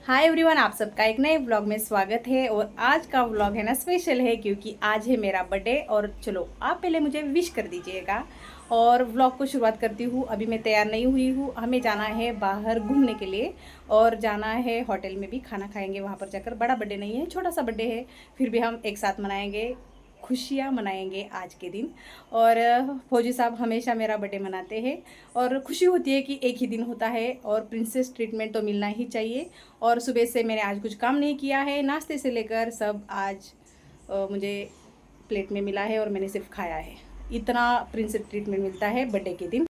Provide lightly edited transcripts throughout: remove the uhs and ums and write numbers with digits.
Hi everyone, आप सबका एक नए व्लॉग में स्वागत है। और आज का व्लॉग है ना स्पेशल है क्योंकि आज है मेरा बर्थडे। और चलो आप पहले मुझे विश कर दीजिएगा और व्लॉग को शुरुआत करती हूँ। अभी मैं तैयार नहीं हुई हूँ, हमें जाना है बाहर घूमने के लिए और जाना है होटल में भी खाना खाएंगे वहाँ पर जाकर। बड़ा बर्थडे नहीं है, छोटा सा बर्थडे है, फिर भी हम एक साथ मनाएंगे, खुशियाँ मनाएंगे आज के दिन। और फौजी साहब हमेशा मेरा बर्थडे मनाते हैं और खुशी होती है कि एक ही दिन होता है और प्रिंसेस ट्रीटमेंट तो मिलना ही चाहिए। और सुबह से मैंने आज कुछ काम नहीं किया है, नाश्ते से लेकर सब आज मुझे प्लेट में मिला है और मैंने सिर्फ खाया है। इतना प्रिंसेस ट्रीटमेंट मिलता है बर्थडे के दिन।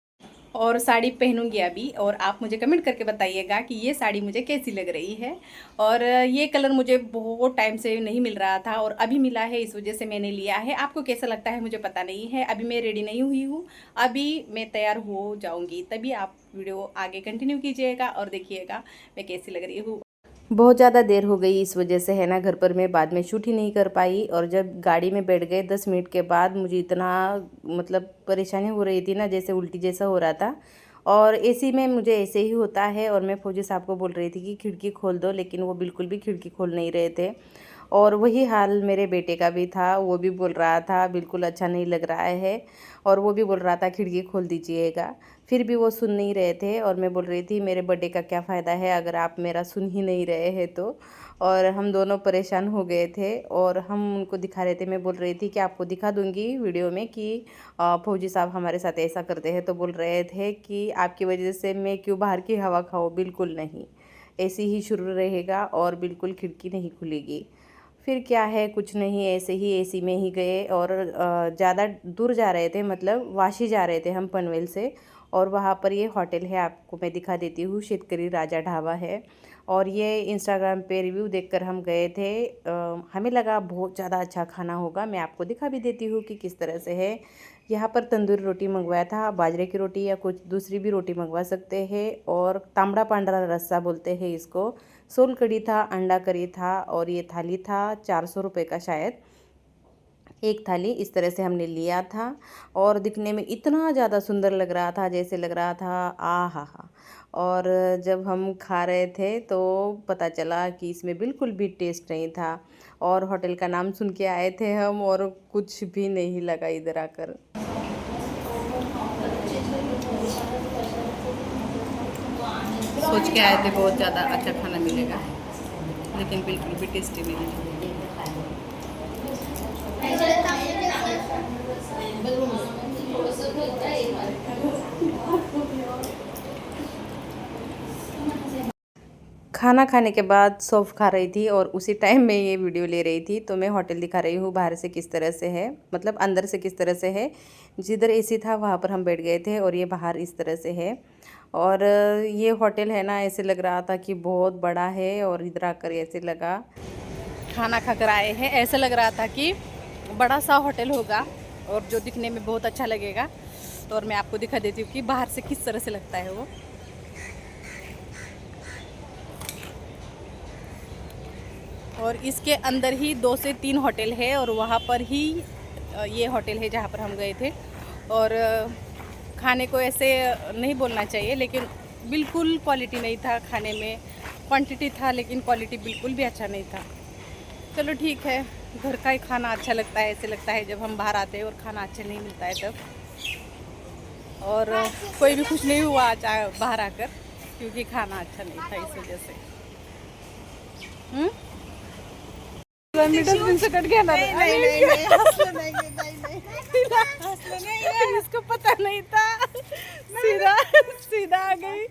और साड़ी पहनूंगी अभी, और आप मुझे कमेंट करके बताइएगा कि ये साड़ी मुझे कैसी लग रही है। और ये कलर मुझे बहुत टाइम से नहीं मिल रहा था और अभी मिला है, इस वजह से मैंने लिया है। आपको कैसा लगता है मुझे पता नहीं है, अभी मैं रेडी नहीं हुई हूँ। अभी मैं तैयार हो जाऊँगी तभी आप वीडियो आगे कंटिन्यू कीजिएगा और देखिएगा मैं कैसी लग रही हूँ। बहुत ज़्यादा देर हो गई, इस वजह से है ना घर पर मैं बाद में शूट ही नहीं कर पाई। और जब गाड़ी में बैठ गए 10 मिनट के बाद मुझे इतना परेशानी हो रही थी ना, जैसे उल्टी जैसा हो रहा था। और एसी में मुझे ऐसे ही होता है। और मैं फौजी साहब को बोल रही थी कि खिड़की खोल दो, लेकिन वो बिल्कुल भी खिड़की खोल नहीं रहे थे। और वही हाल मेरे बेटे का भी था, वो भी बोल रहा था बिल्कुल अच्छा नहीं लग रहा है। और वो भी बोल रहा था खिड़की खोल दीजिएगा, फिर भी वो सुन नहीं रहे थे। और मैं बोल रही थी मेरे बर्थडे का क्या फ़ायदा है अगर आप मेरा सुन ही नहीं रहे हैं तो। और हम दोनों परेशान हो गए थे और हम उनको दिखा रहे थे। मैं बोल रही थी कि आपको दिखा दूंगी वीडियो में कि फौजी साहब हमारे साथ ऐसा करते हैं। तो बोल रहे थे कि आपकी वजह से मैं क्यों बाहर की हवा खाऊं। बिल्कुल नहीं, ऐसे ही शुरू रहेगा और बिल्कुल खिड़की नहीं खुलेगी। फिर क्या है, कुछ नहीं, ऐसे ही एसी में ही गए। और ज़्यादा दूर जा रहे थे, मतलब वाशी जा रहे थे हम पनवेल से। और वहाँ पर ये होटल है, आपको मैं दिखा देती हूँ, शेतकरी राजा ढाबा है। और ये इंस्टाग्राम पे रिव्यू देखकर हम गए थे। हमें लगा बहुत ज़्यादा अच्छा खाना होगा। मैं आपको दिखा भी देती हूँ कि किस तरह से है। यहाँ पर तंदूरी रोटी मंगवाया था, बाजरे की रोटी या कुछ दूसरी भी रोटी मंगवा सकते हैं। और तांबड़ा पांडरा रस्सा बोलते हैं इसको। सोल कड़ी था, अंडा करी था। और ये थाली था 400 रुपये का शायद, एक थाली इस तरह से हमने लिया था। और दिखने में इतना ज़्यादा सुंदर लग रहा था, जैसे लग रहा था आ हा हा। और जब हम खा रहे थे तो पता चला कि इसमें बिल्कुल भी टेस्ट नहीं था। और होटल का नाम सुन के आए थे हम और कुछ भी नहीं लगा इधर आकर। सोच के आए थे बहुत ज़्यादा अच्छा खाना मिलेगा, लेकिन बिल्कुल भी टेस्टी नहीं। खाना खाने के बाद सौंफ खा रही थी और उसी टाइम में ये वीडियो ले रही थी। तो मैं होटल दिखा रही हूँ बाहर से किस तरह से है, मतलब अंदर से किस तरह से है। जिधर एसी था वहाँ पर हम बैठ गए थे और ये बाहर इस तरह से है। और ये होटल है ना, ऐसे लग रहा था कि बहुत बड़ा है। और इधर आकर ऐसे लगा, खाना खाकर आए हैं, ऐसा लग रहा था कि बड़ा सा होटल होगा और जो दिखने में बहुत अच्छा लगेगा। तो और मैं आपको दिखा देती हूँ कि बाहर से किस तरह से लगता है वो। और इसके अंदर ही 2 से 3 होटल है और वहाँ पर ही ये होटल है जहाँ पर हम गए थे। और खाने को ऐसे नहीं बोलना चाहिए, लेकिन बिल्कुल क्वालिटी नहीं था खाने में। क्वांटिटी था लेकिन क्वालिटी बिल्कुल भी अच्छा नहीं था। चलो ठीक है, घर का ही खाना अच्छा लगता है। ऐसे लगता है जब हम बाहर आते हैं और खाना अच्छा नहीं मिलता है तब। और कोई भी खुश नहीं हुआ आज बाहर आकर, क्योंकि खाना अच्छा नहीं था इस वजह से। डस्टबिन से कट गया ना। नहीं नहीं नहीं, हंसने नहीं नहीं नहीं नहीं, इसको पता नहीं था, सीधा सीधा आ गई।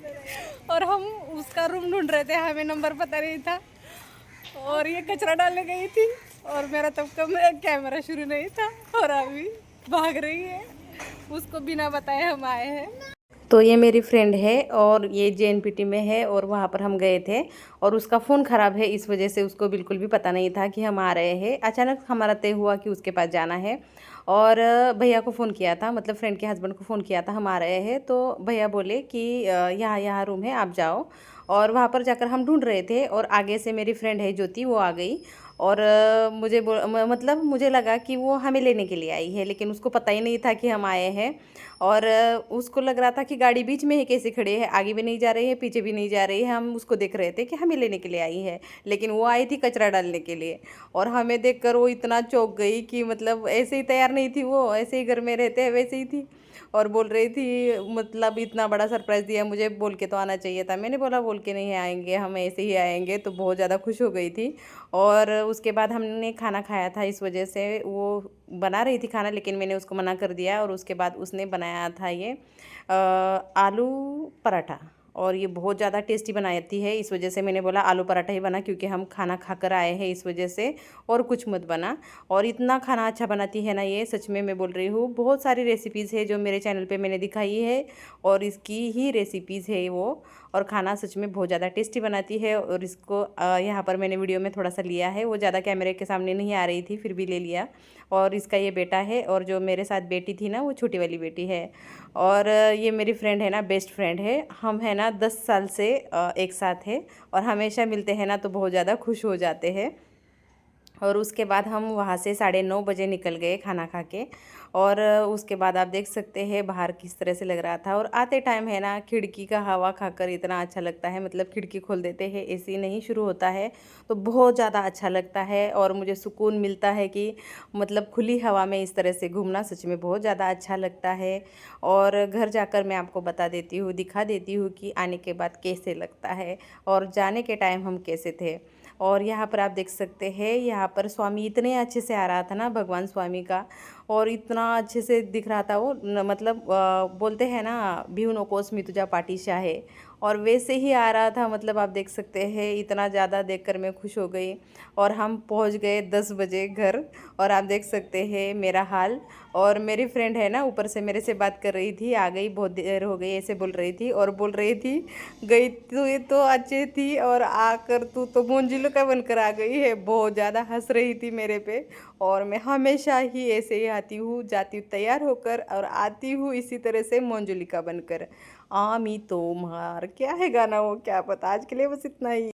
और हम उसका रूम ढूंढ रहे थे, हमें नंबर पता नहीं था। और ये कचरा डालने गई थी और मेरा तब का कैमरा शुरू नहीं था और अभी भाग रही है। उसको बिना बताए हम आए हैं। तो ये मेरी फ्रेंड है और ये जेएनपीटी में है और वहाँ पर हम गए थे। और उसका फ़ोन ख़राब है, इस वजह से उसको बिल्कुल भी पता नहीं था कि हम आ रहे हैं। अचानक हमारा तय हुआ कि उसके पास जाना है। और भैया को फ़ोन किया था, मतलब फ्रेंड के हस्बैंड को फ़ोन किया था हम आ रहे हैं। तो भैया बोले कि यहाँ यहाँ रूम है, आप जाओ। और वहाँ पर जाकर हम ढूंढ रहे थे और आगे से मेरी फ्रेंड है ज्योति, वो आ गई। और मतलब मुझे लगा कि वो हमें लेने के लिए आई है, लेकिन उसको पता ही नहीं था कि हम आए हैं। और उसको लग रहा था कि गाड़ी बीच में ही कैसे खड़ी है, आगे भी नहीं जा रही है पीछे भी नहीं जा रही है। हम उसको देख रहे थे कि हमें लेने के लिए आई है, लेकिन वो आई थी कचरा डालने के लिए। और हमें देखकर वो इतना चौंक गई कि मतलब ऐसे ही तैयार नहीं थी वो, ऐसे ही घर में रहते हैं वैसे ही थी। और बोल रही थी मतलब इतना बड़ा सरप्राइज़ दिया, मुझे बोल के तो आना चाहिए था। मैंने बोला बोल के नहीं आएंगे, हम ऐसे ही आएंगे। तो बहुत ज़्यादा खुश हो गई थी। और उसके बाद हमने खाना खाया था, इस वजह से वो बना रही थी खाना, लेकिन मैंने उसको मना कर दिया। और उसके बाद उसने बनाया था ये आलू पराठा, और ये बहुत ज़्यादा टेस्टी बनाती है। इस वजह से मैंने बोला आलू पराठा ही बना, क्योंकि हम खाना खाकर आए हैं इस वजह से, और कुछ मत बना। और इतना खाना अच्छा बनाती है ना ये, सच में मैं बोल रही हूँ। बहुत सारी रेसिपीज़ है जो मेरे चैनल पे मैंने दिखाई है, और इसकी ही रेसिपीज़ है वो। और खाना सच में बहुत ज़्यादा टेस्टी बनाती है। और इसको यहाँ पर मैंने वीडियो में थोड़ा सा लिया है, वो ज़्यादा कैमरे के सामने नहीं आ रही थी, फिर भी ले लिया। और इसका ये बेटा है, और जो मेरे साथ बेटी थी ना, वो छोटी वाली बेटी है। और ये मेरी फ्रेंड है ना, बेस्ट फ्रेंड है। हम है ना 10 साल से एक साथ है, और हमेशा मिलते हैं ना तो बहुत ज़्यादा खुश हो जाते हैं। और उसके बाद हम वहाँ से 9:30 बजे निकल गए खाना खा के। और उसके बाद आप देख सकते हैं बाहर किस तरह से लग रहा था। और आते टाइम है ना, खिड़की का हवा खाकर इतना अच्छा लगता है, मतलब खिड़की खोल देते हैं, एसी नहीं शुरू होता है, तो बहुत ज़्यादा अच्छा लगता है। और मुझे सुकून मिलता है कि मतलब खुली हवा में इस तरह से घूमना सच में बहुत ज़्यादा अच्छा लगता है। और घर जाकर मैं आपको बता देती हूँ, दिखा देती हूँ कि आने के बाद कैसे लगता है, और जाने के टाइम हम कैसे थे। और यहाँ पर आप देख सकते हैं, यहाँ पर स्वामी इतने अच्छे से आ रहा था ना, भगवान स्वामी का। और इतना अच्छे से दिख रहा था वो, मतलब बोलते हैं ना, भिऊ नकोस मी तुझा पाठीशी आहे, और वैसे ही आ रहा था। मतलब आप देख सकते हैं, इतना ज़्यादा देखकर मैं खुश हो गई। और हम पहुँच गए 10 बजे घर। और आप देख सकते हैं मेरा हाल। और मेरी फ्रेंड है ना, ऊपर से मेरे से बात कर रही थी, आ गई बहुत देर हो गई ऐसे बोल रही थी। और बोल रही थी गई तू ये तो अच्छी थी, और आकर तू तो मोंजिलो का बनकर आ गई है। बहुत ज़्यादा हंस रही थी मेरे पे। और मैं हमेशा ही ऐसे ही आती हूँ, जाती हूँ तैयार होकर, और आती हूँ इसी तरह से मंजुलिका बनकर। आमी तो मार क्या है गाना वो, क्या पता। आज के लिए बस इतना ही।